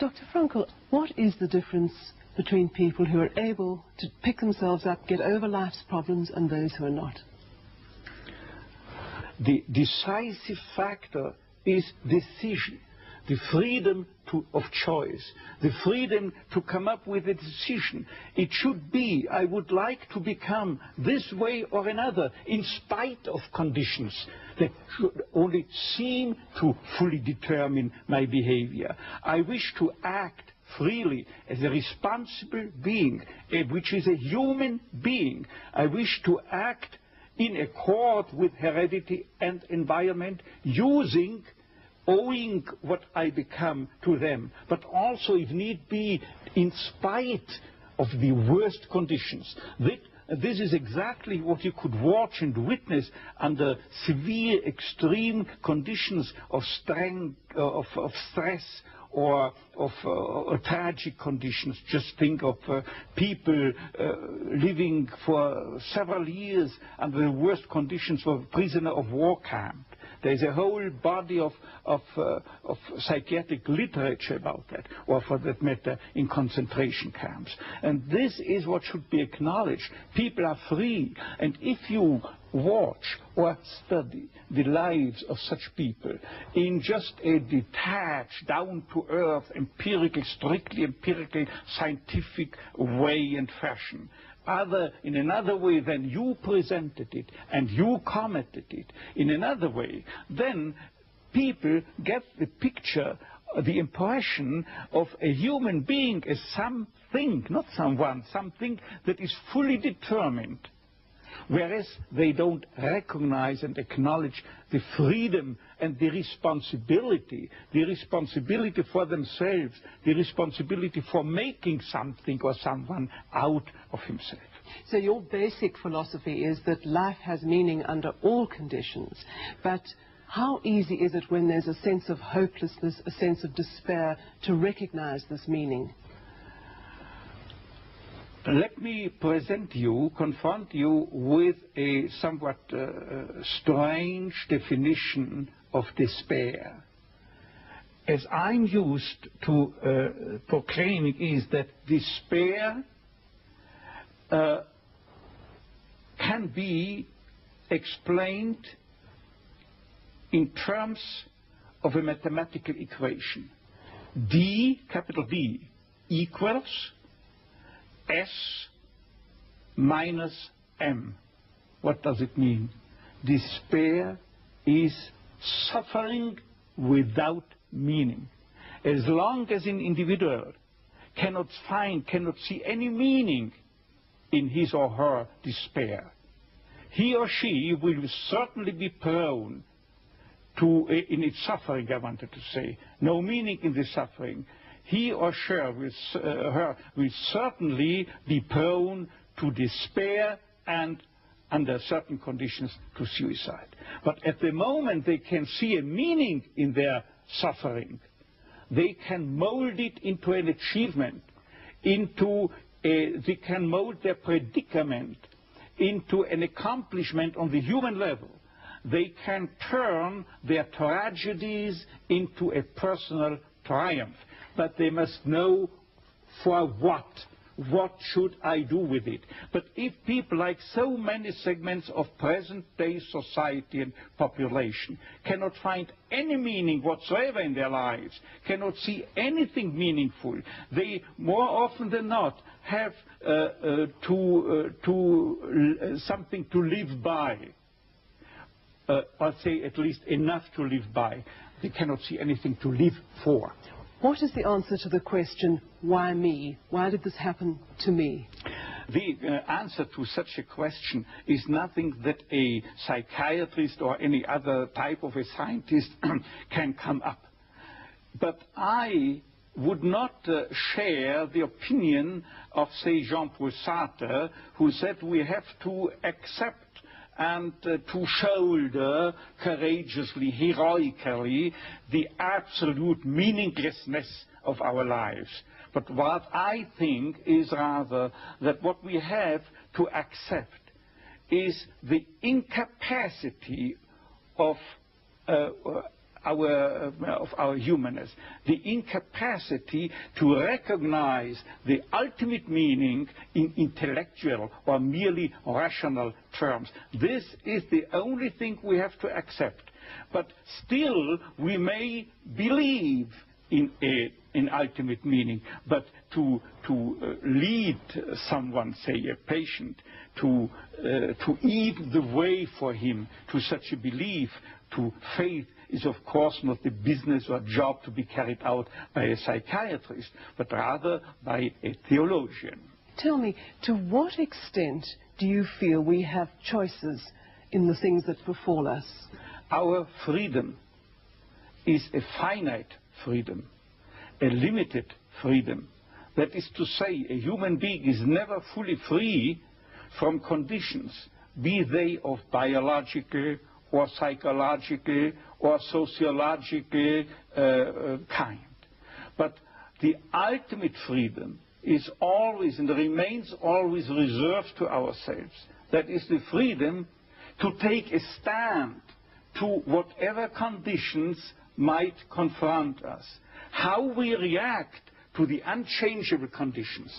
Dr. Frankl, what is the difference between people who are able to pick themselves up, get over life's problems, and those who are not? The decisive factor is decision, the freedom of choice, the freedom to come up with a decision. It should be, I would like to become this way or another, in spite of conditions that should only seem to fully determine my behavior. I wish to act freely as a responsible being, which is a human being. I wish to act in accord with heredity and environment, owing what I become to them, but also, if need be, in spite of the worst conditions. This is exactly what you could watch and witness under severe, extreme conditions of stress or of tragic conditions. Just think of people living for several years under the worst conditions for prisoner of war camp. There's a whole body of psychiatric literature about that, or for that matter, in concentration camps. And this is what should be acknowledged. People are free, and if you watch or study the lives of such people in just a detached, down-to-earth, strictly empirical, scientific way and fashion, in another way than you presented it and you commented it, in another way, then people get the picture, the impression of a human being as something, not someone, something that is fully determined. Whereas they don't recognize and acknowledge the freedom and the responsibility for themselves, the responsibility for making something or someone out of himself. So your basic philosophy is that life has meaning under all conditions, but how easy is it when there's a sense of hopelessness, a sense of despair, to recognize this meaning? Let me confront you with a somewhat strange definition of despair. As I'm used to proclaiming is that despair can be explained in terms of a mathematical equation. D, capital D, equals S minus M. What does it mean? Despair is suffering without meaning. As long as an individual cannot see any meaning in his or her despair, he or she will certainly be prone to, in its suffering, I wanted to say, no meaning in the suffering. He or she will certainly be prone to despair and, under certain conditions, to suicide. But at the moment they can see a meaning in their suffering, they can mold it into an achievement, they can mold their predicament into an accomplishment on the human level. They can turn their tragedies into a personal triumph. But they must know for what. What should I do with it? But if people, like so many segments of present-day society and population, cannot find any meaning whatsoever in their lives, cannot see anything meaningful, they more often than not have something to live by, or say at least enough to live by. They cannot see anything to live for. What is the answer to the question, why me? Why did this happen to me? The answer to such a question is nothing that a psychiatrist or any other type of a scientist can come up. But I would not share the opinion of, say, Jean-Paul Sartre, who said we have to accept and to shoulder courageously, heroically, the absolute meaninglessness of our lives. But what I think is rather that what we have to accept is the incapacity of our humanness, the incapacity to recognize the ultimate meaning in intellectual or merely rational terms. This is the only thing we have to accept. But still, we may believe in ultimate meaning, but to lead someone, say a patient, to eat the way for him to such a belief, to faith, is of course not the business or job to be carried out by a psychiatrist, but rather by a theologian. Tell me, to what extent do you feel we have choices in the things that befall us? Our freedom is a finite freedom, a limited freedom. That is to say, a human being is never fully free from conditions, be they of biological or psychological or sociological kind. But the ultimate freedom is always and remains always reserved to ourselves. That is the freedom to take a stand to whatever conditions might confront us. How we react to the unchangeable conditions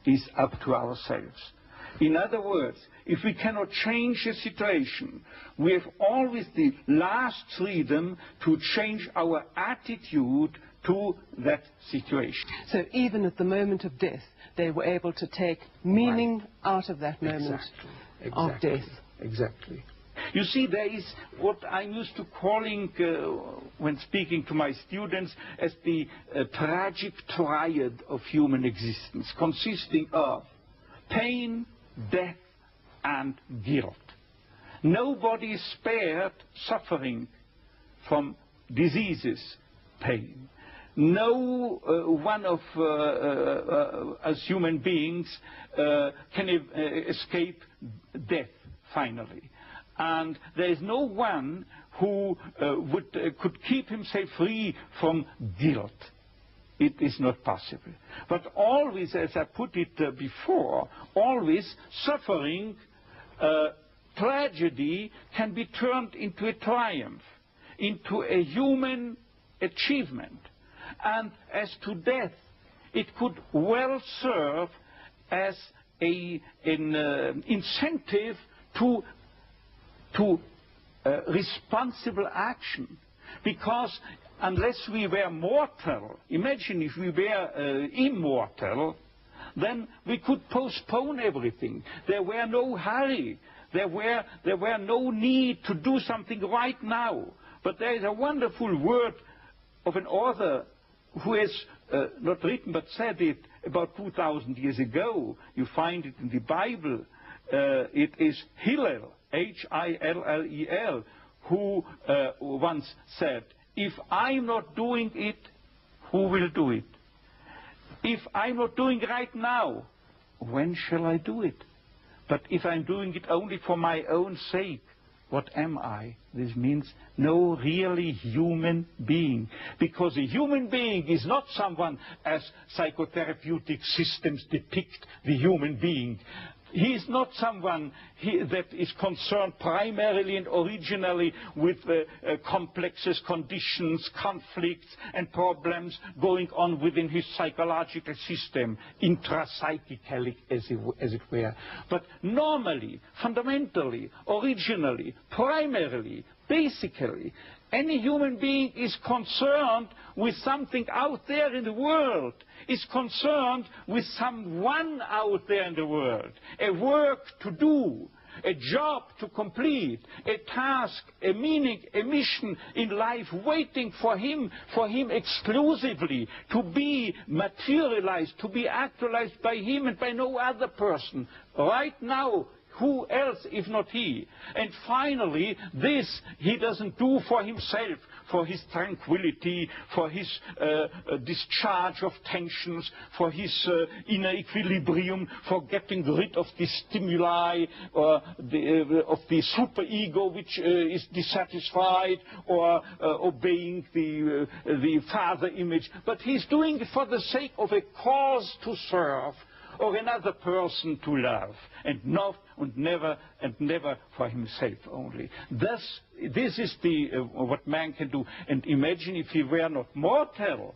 is up to ourselves. In other words, if we cannot change a situation, we have always the last freedom to change our attitude to that situation. So even at the moment of death, they were able to take meaning out of that moment of death. Exactly. You see, there is what I'm used to calling, when speaking to my students, as the tragic triad of human existence, consisting of pain, death, and guilt. Nobody is spared suffering from diseases, pain. No one of us human beings can escape death, finally. And there is no one who could keep himself free from guilt. It is not possible. But always, as I put it before, always suffering, tragedy can be turned into a triumph, into a human achievement. And as to death, it could well serve as an incentive to responsible action. Because unless we were mortal, imagine if we were immortal, then we could postpone everything. There were no hurry. There were no need to do something right now. But there is a wonderful word of an author who has not written but said it about 2,000 years ago. You find it in the Bible. It is Hillel, Hillel, who once said, if I'm not doing it, who will do it? If I'm not doing it right now, when shall I do it? But if I'm doing it only for my own sake, what am I? This means no really human being. Because a human being is not someone as psychotherapeutic systems depict the human being. He is not someone that is concerned primarily and originally with complexes, conditions, conflicts, and problems going on within his psychological system, intrapsychically, as it were. But normally, fundamentally, originally, primarily, basically, any human being is concerned with something out there in the world, is concerned with someone out there in the world, a work to do, a job to complete, a task, a meaning, a mission in life waiting for him exclusively to be materialized, to be actualized by him and by no other person. Right now, who else if not he? And finally, this he doesn't do for himself, for his tranquility, for his discharge of tensions, for his inner equilibrium, for getting rid of the stimuli or of the superego which is dissatisfied, or obeying the father image. But he's doing it for the sake of a cause to serve, or another person to love, and never for himself only. Thus, this is what man can do. And imagine if he were not mortal,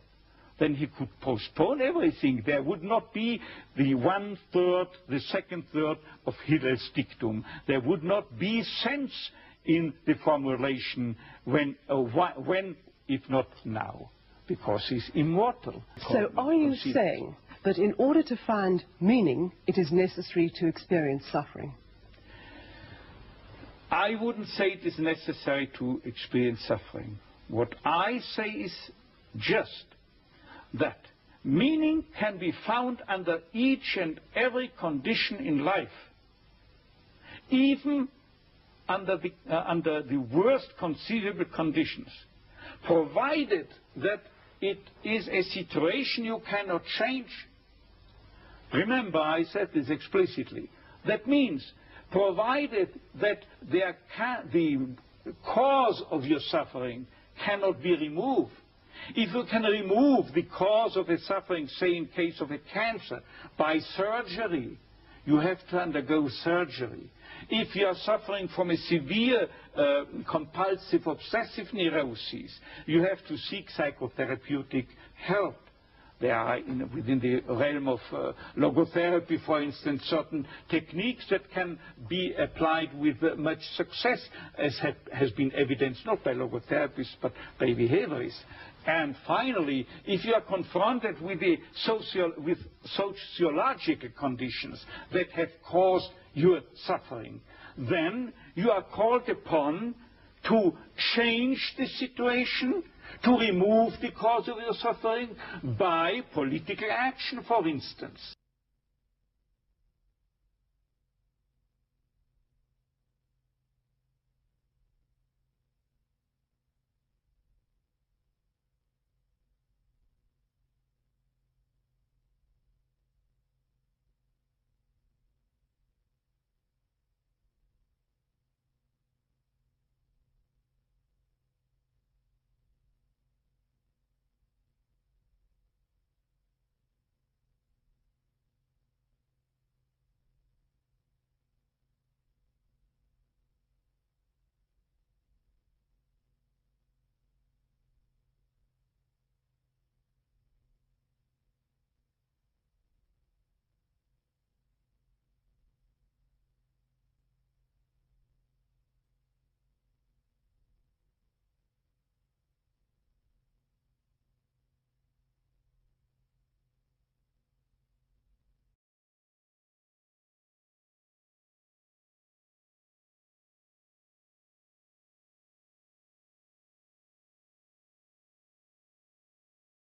then he could postpone everything. There would not be the 1/3, the 2/3 of Hitler's dictum. There would not be sense in the formulation when, if not now, because he's immortal. So are you saying that in order to find meaning, it is necessary to experience suffering? I wouldn't say it is necessary to experience suffering. What I say is just that meaning can be found under each and every condition in life, even under the worst conceivable conditions, provided that it is a situation you cannot change. Remember, I said this explicitly. That means, provided that the cause of your suffering cannot be removed. If you can remove the cause of a suffering, say in case of a cancer, by surgery, you have to undergo surgery. If you are suffering from a severe compulsive obsessive neurosis, you have to seek psychotherapeutic help. There are, within the realm of logotherapy, for instance, certain techniques that can be applied with much success, as has been evidenced not by logotherapists but by behaviorists. And finally, if you are confronted with sociological conditions that have caused your suffering, then you are called upon to change the situation, to remove the cause of your suffering by political action, for instance.